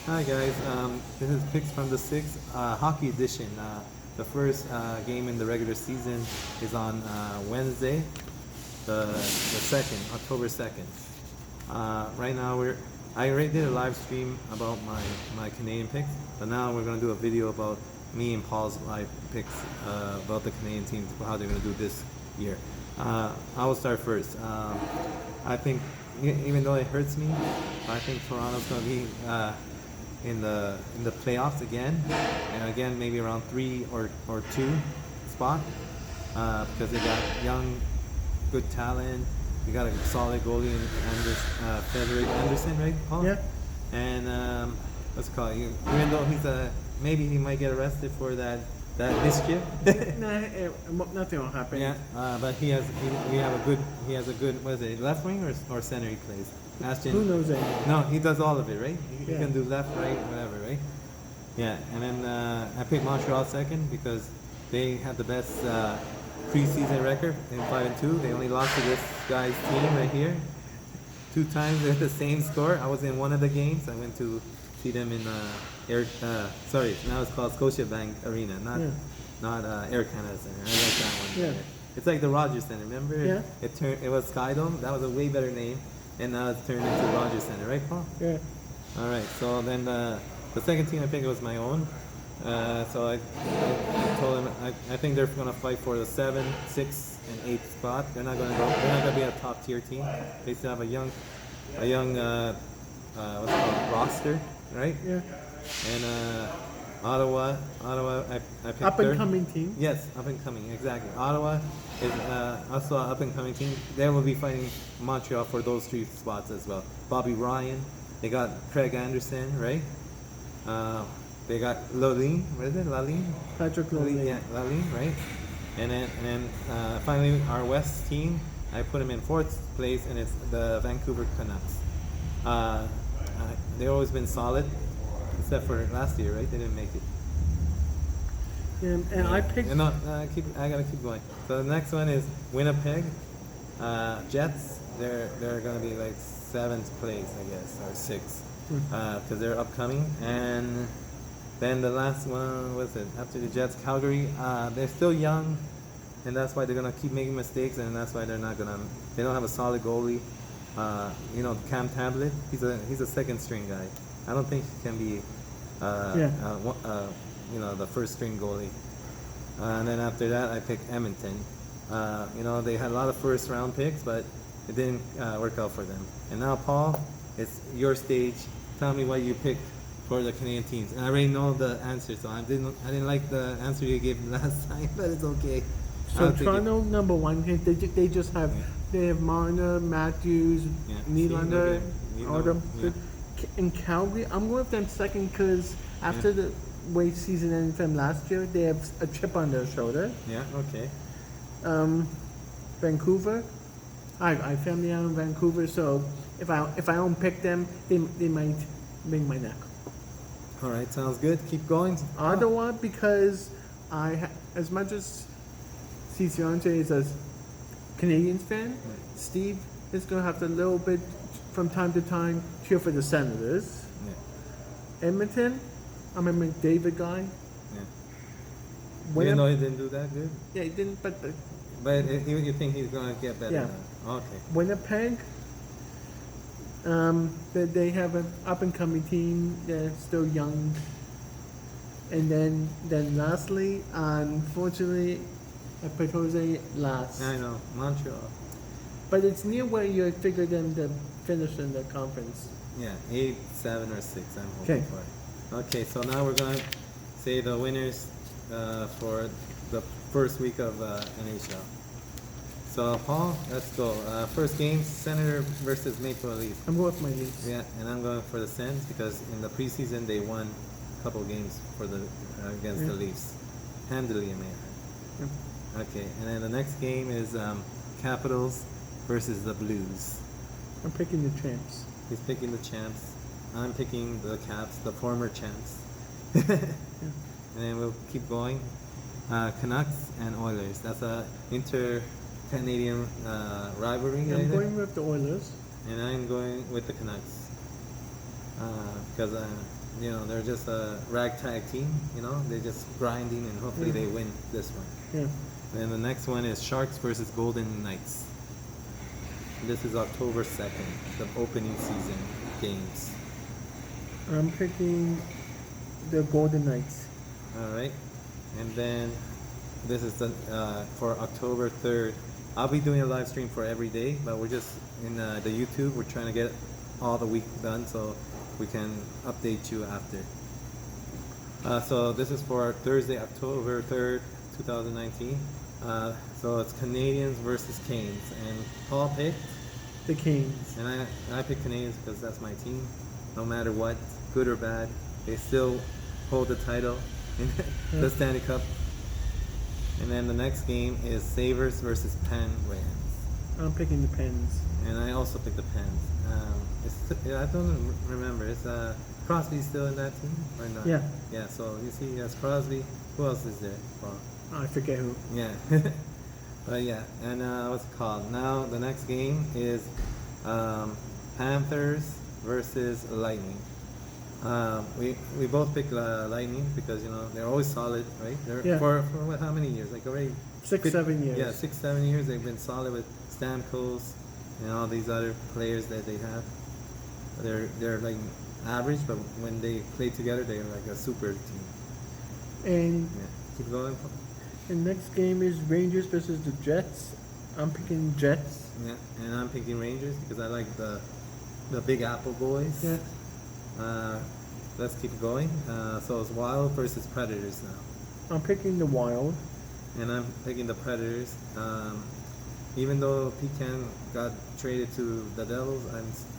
Hi guys, this is picks from the sixth hockey edition. The first game in the regular season is on Wednesday, the second, October 2nd. Right now I already did a live stream about my Canadian picks, but now we're gonna do a video about me and Paul's live picks about the Canadian teams, how they're gonna do this year. I will start first. I think even though it hurts me, I think Toronto's gonna be in the playoffs again, and again maybe around 3 or 2 spot, because they got young, good talent. You got a solid goalie in Frederick Anderson, right, Paul? Yeah. And let's call it. Even though maybe he might get arrested for that mischief. Nothing will happen. Yeah, but he has a good what is it, left wing or center he plays? Ashton. Who knows that? No, he does all of it, right? He Yeah. can do left, right, whatever, right? Yeah, and then I picked Montreal second because they had the best preseason record in 5-2. They only lost to this guy's team right here 2 times with the same score. I was in one of the games. I went to see them in now it's called Scotiabank Arena, not Air Canada Center. I like that one. Yeah. Better. It's like the Rogers Center. Remember? Yeah. It was Skydome. That was a way better name, and now it's turned into Rogers Center, right, Paul? Yeah. All right. So then the second team I picked was my own. So I told him I think they're gonna fight for the 7, 6, and 8 spot. They're not gonna be a top tier team. They still have a young what's it called, roster, right? Yeah. And Ottawa, I picked Up and third. coming team. Yes, up and coming, exactly. Ottawa is also an up and coming team. They will be fighting Montreal for those 3 spots as well. Bobby Ryan, they got Craig Anderson, right? They got Lalime, what is it? Lalime? Patrick Lalime. Yeah, Lalime, right? And then finally our West team, I put them in 4th place, and it's the Vancouver Canucks. They've always been solid, except for last year, right? They didn't make it. And I picked. No, I gotta keep going. So the next one is Winnipeg Jets. They're gonna be like 7th place, I guess, or 6th, because they're upcoming. And then the last one was it after the Jets, Calgary. They're still young, and that's why they're gonna keep making mistakes, and that's why they don't have a solid goalie. Cam Tablet. He's a second string guy. I don't think he can be the first string goalie. And then after that, I picked Edmonton. They had a lot of first round picks, but it didn't work out for them. And now, Paul, it's your stage. Tell me what you picked for the Canadian teams. And I already know the answer, so I didn't like the answer you gave last time, but it's okay. So Toronto number 1. They just have they have Marner, Matthews, Nylander, all them. Yeah. In Calgary, I'm going with them second because after the way season ended from last year, they have a chip on their shoulder. Yeah. Okay. Vancouver, I family out in Vancouver, so if I don't pick them, they might bring my neck. All right. Sounds good. Keep going. Ottawa, because as much as Cicerone is a Canadians fan, Steve is going to have to a little bit from time to time cheer for the Senators. Yeah. Edmonton, I'm a McDavid guy. Yeah. Even though he didn't do that good? Yeah, he didn't, but You think he's going to get better? Yeah. Now? Okay. Winnipeg, they have an up-and-coming team. They're still young. And then lastly, unfortunately, I put Jose last. I know, Montreal. But it's near where you figure them to finish in the conference. Yeah, 8, 7, or 6. I'm hoping for. Okay, so now we're gonna say the winners for the first week of NHL. So Paul, let's go. First game, Senator versus Maple Leafs. I'm going with my Leafs. Yeah, and I'm going for the Sens because in the preseason they won a couple games for against the Leafs, handily, I may add. Okay, and then the next game is Capitals versus the Blues. I'm picking the champs. He's picking the champs. I'm picking the Caps, the former champs. And then we'll keep going. Canucks and Oilers. That's a inter-Canadian rivalry. I'm going with the Oilers. And I'm going with the Canucks. Because you know, they're just a ragtag team. You know, they're just grinding, and hopefully they win this one. Yeah. Then the next one is Sharks versus Golden Knights. This is October 2nd, the opening season games. I'm picking the Golden Knights. All right, and then this is the for October 3rd. I'll be doing a live stream for every day, but we're just in the YouTube. We're trying to get all the week done so we can update you after. So this is for Thursday, October 3rd, 2019. So it's Canadians versus Canes, and Paul picked, The Canes. and I picked Canadians because that's my team. No matter what, good or bad, they still hold the title in the Stanley Cup. And then the next game is Sabres versus Penguins, I'm picking the Pens. and I also picked the Pens. I don't remember. Is Crosby still in that team or not? Yeah. Yeah. So you see, yes, Crosby. Who else is there? Well, I forget who. yeah. But yeah, and what's it called? Now the next game is Panthers versus Lightning. We both picked Lightning because you know they're always solid, right? They're, Yeah. For what, how many years? Like already 7 years. Yeah, 6-7 years. They've been solid with Stamkos and all these other players that they have. They're like average, but when they play together, they're like a super team. And Yeah. Keep going. the next game is Rangers versus the Jets. I'm picking Jets. Yeah, and I'm picking Rangers because I like the Big Apple boys. Yeah. Let's keep going. So it's Wild versus Predators now, I'm picking the Wild. and I'm picking the Predators. Even though Pecan got traded to the Devils,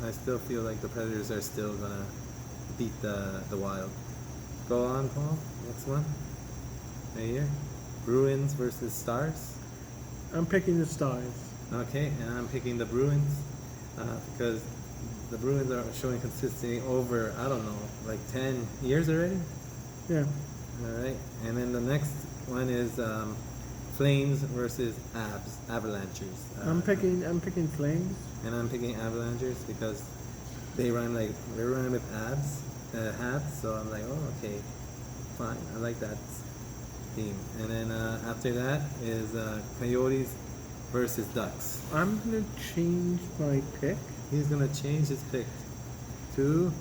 I still feel like the Predators are still gonna beat the Wild. Go on, Paul. Next one. Right here. Bruins versus Stars. I'm picking the Stars. Okay, and I'm picking the Bruins because the Bruins are showing consistency over, I don't know, like 10 years already. Yeah. All right, and then the next one is Flames versus Avalanchers. I'm picking Flames. And I'm picking Avalanchers because they run with hats. So I'm like, oh, okay, fine. I like that team. And then after that is Coyotes versus Ducks. I'm gonna change my pick. He's gonna change his pick to.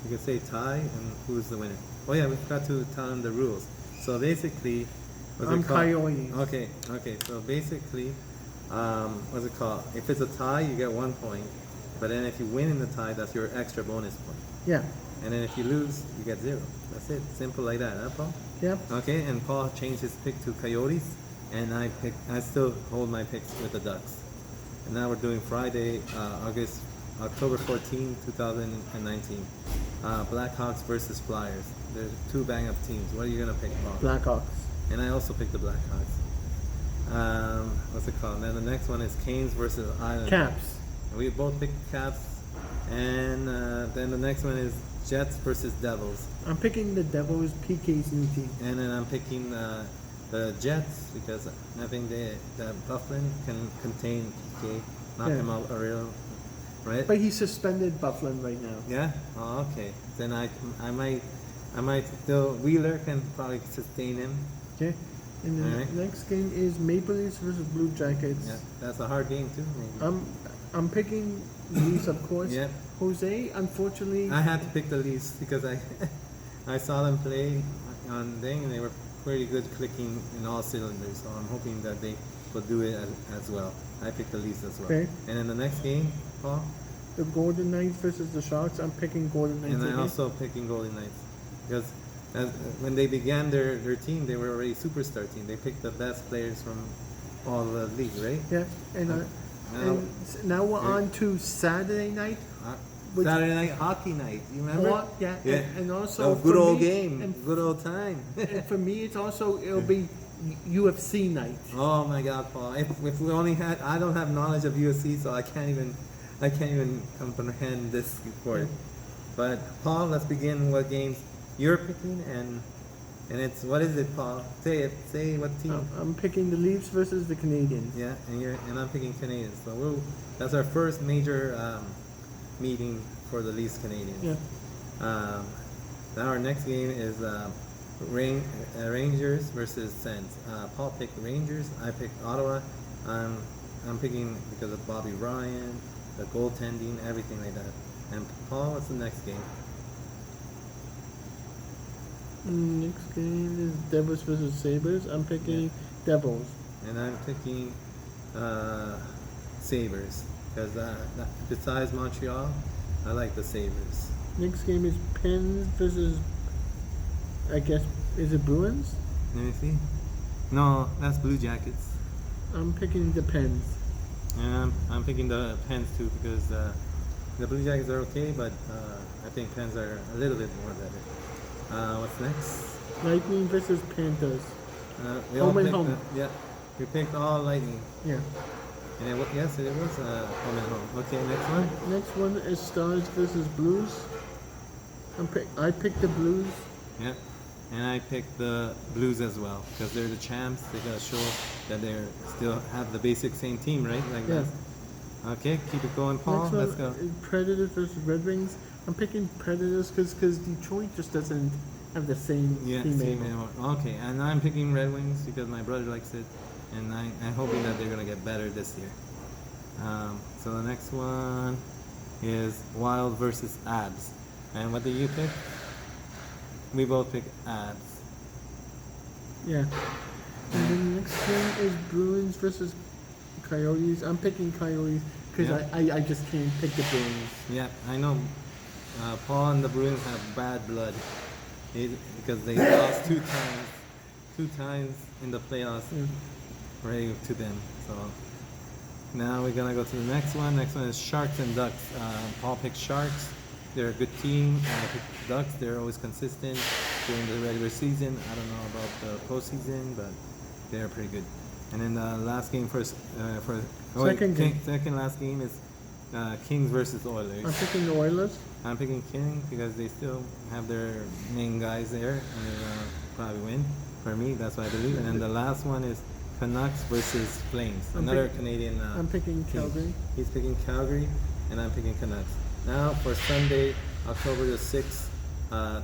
You can say tie, and who's the winner? Oh yeah, we forgot to tell him the rules. So basically, what's I'm it called? Coyotes. Okay. So basically, what's it called? If it's a tie, you get 1 point. But then if you win in the tie, that's your extra bonus point. Yeah. And then if you lose, you get 0. That's it. Simple like that, huh, Paul? Yep. Okay, and Paul changed his pick to Coyotes, and I still hold my picks with the Ducks. And now we're doing Friday, October 14, 2019. Blackhawks versus Flyers. There's 2 bang-up teams. What are you gonna pick, Paul? Blackhawks. And I also picked the Blackhawks. What's it called? And then the next one is Canes versus Islanders. Caps. And we both picked Caps. And then the next one is Jets versus Devils. I'm picking the Devils, PK's new team. And then I'm picking the Jets because I think that Bufflin can contain PK, knock Yeah. him out a real, right? But he's suspended Bufflin right now. Yeah. Oh, okay. Then I might still Wheeler can probably sustain him. Okay. And the Alright. next game is Maple Leafs versus Blue Jackets. Yeah, that's a hard game too. Maybe. I'm picking Leafs, of course. Yeah. Jose, unfortunately, I had to pick the Leafs because I saw them play on thing and they were pretty good clicking in all cylinders. So I'm hoping that they will do it as well. I picked the Leafs as well. Okay. And then the next game, Paul, the Golden Knights versus the Sharks. I'm picking Golden Knights. and I again. also picking Golden Knights because when they began their team, they were already superstar team. They picked the best players from all the league, right? Yeah. And now we're Yeah. on to Saturday night. Which- Saturday night hockey night. You remember? Yeah. Yeah. And also good for old me- game, And, good old time. and for me, it'll be UFC night. Oh my God, Paul! If we only had, I don't have knowledge of UFC, so I can't even comprehend this sport. But Paul, let's begin. What games you're picking, and it's what is it, Paul? Say it. Say what team? I'm picking the Leafs versus the Canadiens. Yeah, and I'm picking Canadians. So that's our first major meeting for the Leafs Canadians. Yeah. Now our next game is Rangers versus Sens. Paul picked Rangers. I picked Ottawa. I'm picking because of Bobby Ryan, the goaltending, everything like that. And Paul, what's the next game? Next game is Devils versus Sabres. I'm picking Devils. And I'm picking Sabres because besides Montreal, I like the Sabres. Next game is Pens versus, I guess, is it Bruins? Let me see. No, that's Blue Jackets. I'm picking the Pens. And I'm picking the Pens too because the Blue Jackets are okay, but I think Pens are a little bit more better. What's next? Lightning versus Panthers. We all Home and picked home. yeah, we picked all Lightning. Yeah. And yes, it was home and home. Okay, next one. Next one is Stars versus Blues. I picked the Blues. Yeah, and I picked the Blues as well because they're the champs. They gotta show that they still have the basic same team, right? Like Yeah. that. Okay, keep it going, Paul. Next one Let's go. is Predators versus Red Wings. I'm picking Predators because Detroit just doesn't have the same Yeah, team same anymore. anymore. Okay, and I'm picking Red Wings because my brother likes it, and I'm hoping that they're gonna get better this year. So the next one is Wild versus Abs. And what did you pick? We both picked Abs. Yeah. And then the next game is Bruins versus Coyotes. I'm picking Coyotes because Yeah. I just can't pick the Bruins. Yeah, I know. Paul and the Bruins have bad blood because they lost two times in the playoffs, Yeah. right to them. So now we're gonna go to the next one. Next one is Sharks and Ducks. Paul picked Sharks. They're a good team. I picked Ducks. They're always consistent during the regular season. I don't know about the postseason, but they're pretty good. And then the last game second last game is Kings versus Oilers. I'm picking the Oilers. I'm picking King because they still have their main guys there and they're gonna probably win. For me, that's what I believe. And then the last one is Canucks versus Flames. Another Canadian. I'm picking team. Calgary. He's picking Calgary, and I'm picking Canucks. Now for Sunday, October the 6th,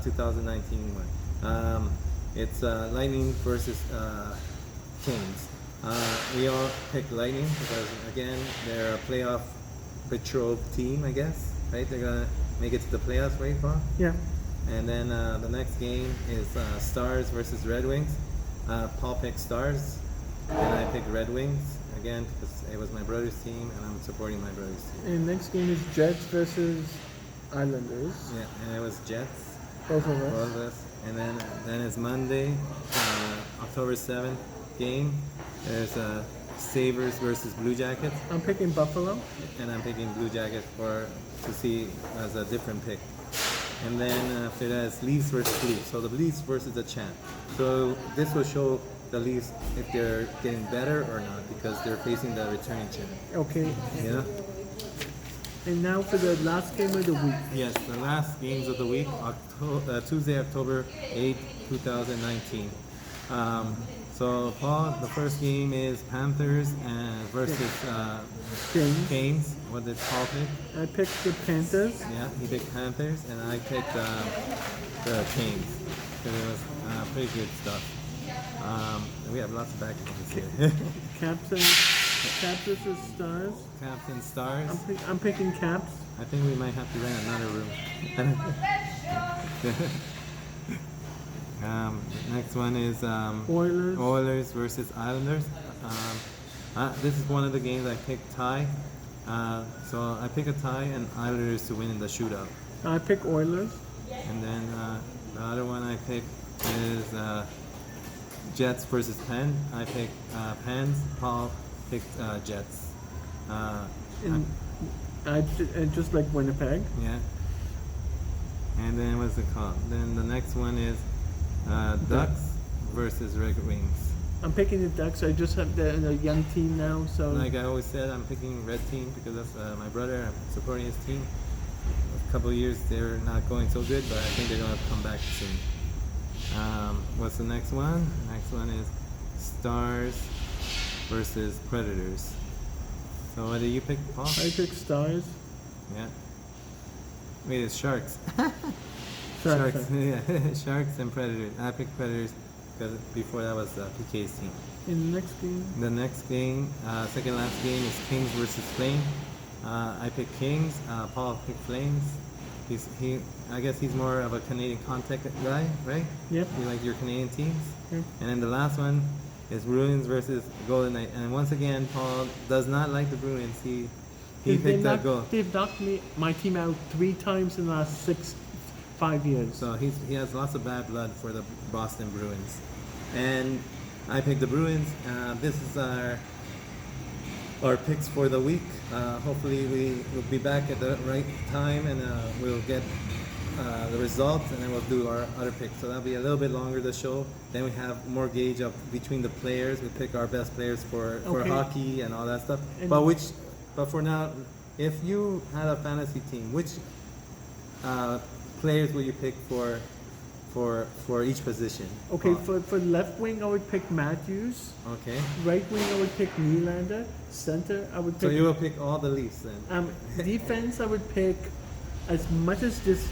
2019 one. It's Lightning versus Kings. We all picked Lightning because again they're a playoff betrothed team, I guess. Right? They're gonna make it to the playoffs, right, Paul? Yeah. And then the next game is Stars versus Red Wings. Paul picked Stars, and I picked Red Wings again because it was my brother's team, and I'm supporting my brother's team. And next game is Jets versus Islanders. Yeah, and it was Jets, Both of both us. of us. And then it's Monday, October 7th game. There's Sabres versus Blue Jackets, I'm picking Buffalo. and I'm picking Blue Jackets to see as a different pick. And then after that, it's Leafs versus Leafs. So the Leafs versus the champ. So this will show the Leafs if they're getting better or not because they're facing the returning champ. Okay. Yeah. And now for the last game of the week. Yes, the last games of the week, Tuesday, October 8th, 2019. So Paul, the first game is Panthers versus James. Canes. What did Paul pick? I picked the Panthers. Yeah, he picked Panthers, and I picked the Canes. So it was pretty good stuff. We have lots of backgrounds here. Caps versus Stars. Caps and Stars. I'm picking Caps. I think we might have to rent another room. Next one is Oilers. Oilers versus Islanders. This is one of the games I picked tie. So I pick a tie and Islanders to win in the shootout. I pick Oilers. And then the other one I picked is Jets versus Penn. I picked Pens. Paul picked Jets. And just like Winnipeg. Yeah. And then what's it called? Then the next one is Ducks versus Red Wings. I'm picking the Ducks. I just have the young team now, so Like I always said, I'm picking Red Team because that's my brother. I'm supporting his team. A couple of years they're not going so good, but I think they're gonna come back soon. What's the next one? Next one is Stars versus Predators. So what did you pick, Paul? I pick Stars. Yeah. Wait, it's Sharks. Sorry. Sharks, yeah, Sharks and Predators. I picked Predators because before that was PK's team. In the next game, The next game, second last game is Kings versus Flames. I picked Kings. Paul picked Flames. I guess he's more of a Canadian contact guy, right? Yep. You like your Canadian teams. Yep. And then the last one is Bruins versus Golden Knight. And once again, Paul does not like the Bruins. He picked that goal. They've knocked my team out 3 times in the last 5 years. So he has lots of bad blood for the Boston Bruins. And I picked the Bruins. This is our picks for the week. Hopefully we will be back at the right time and we'll get the results and then we'll do our other picks. So that'll be a little bit longer the show. Then we have more gauge of between the players. We pick our best players for Okay. hockey and all that stuff. And- But for now, if you had a fantasy team, which players will you pick for each position? Okay, Paul? for left wing, I would pick Matthews. Okay. Right wing, I would pick Nylander. Center, I would So pick. you will pick all the Leafs then? Defense, I would pick. As much as this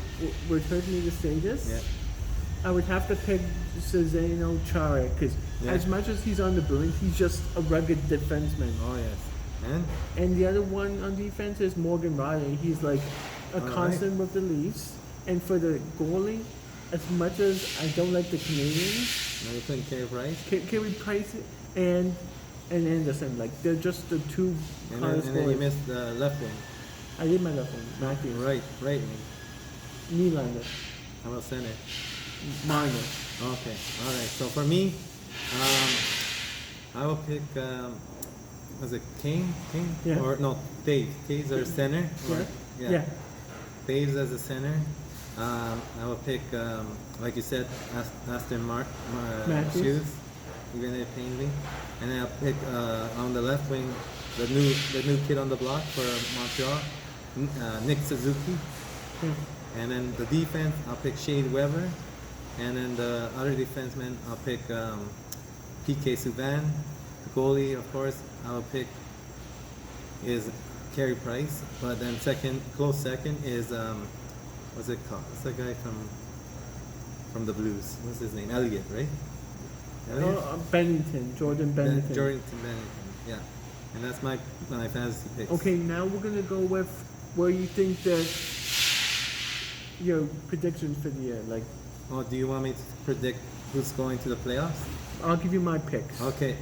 would hurt me to say this, Yeah. I would have to pick Zdeno Chara because Yeah. as much as he's on the Bruins, he's just a rugged defenseman. Oh yes. And And the other one on defense is Morgan Riley. He's like a All right. constant with the Leafs. And for the goalie, as much as I don't like the Canadians, now you're putting Carey Price. Carey Price and Anderson, like they're just the two And highest then you goalies. missed the left wing. I did my left one, Matthews, Right wing. Nylander, How about center? Marner. Okay. All right. So for me, I will pick. Was it King? Yeah. Or no, Dave. Dave's our center. Or- Yeah. Dave's as a center. I will pick, like you said, Aston Matthews. Shoes, even though it pained me. And then I'll pick on the left wing the new kid on the block for Montreal, Nick Suzuki. Yeah. And then the defense, I'll pick Shade Weber. And then the other defenseman, I'll pick PK Subban. The goalie, of course, I'll pick is Carey Price. But then close second is what's it called? What's that guy from the Blues? What's his name? Elliott, right? Elliott? Bennington, Jordan Bennington. Jordan Bennington. Yeah. And that's my fantasy picks. Okay, now we're gonna go with where you think that your predictions for the year. Like, Oh, do you want me to predict who's going to the playoffs? I'll give you my picks. Okay.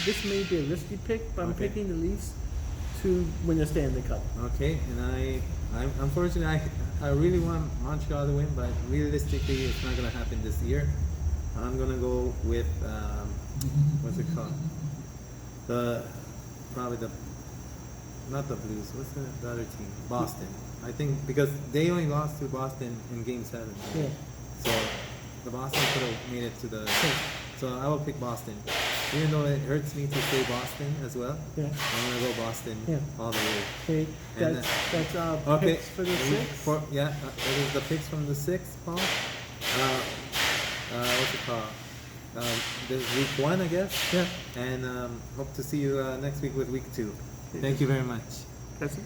This may be a risky pick, but I'm Okay. picking the Leafs to win the Stanley Cup. Okay, and I'm unfortunately I really want Montreal to win, but realistically it's not gonna happen this year. I'm gonna go with what's it called? Not the Blues. What's the other team? Boston. I think because they only lost to Boston in Game 7. Right? Yeah. So the Boston could have made it to the. So I will pick Boston, even though it hurts me to say Boston as well. Yeah. I'm gonna go Boston Yeah. all the way. Okay, And that's our Okay. picks for the sixth. That is the picks from the 6th, Paul. What's it called? This is week 1, I guess. Yeah. And hope to see you next week with week 2. Thank you very much. That's it.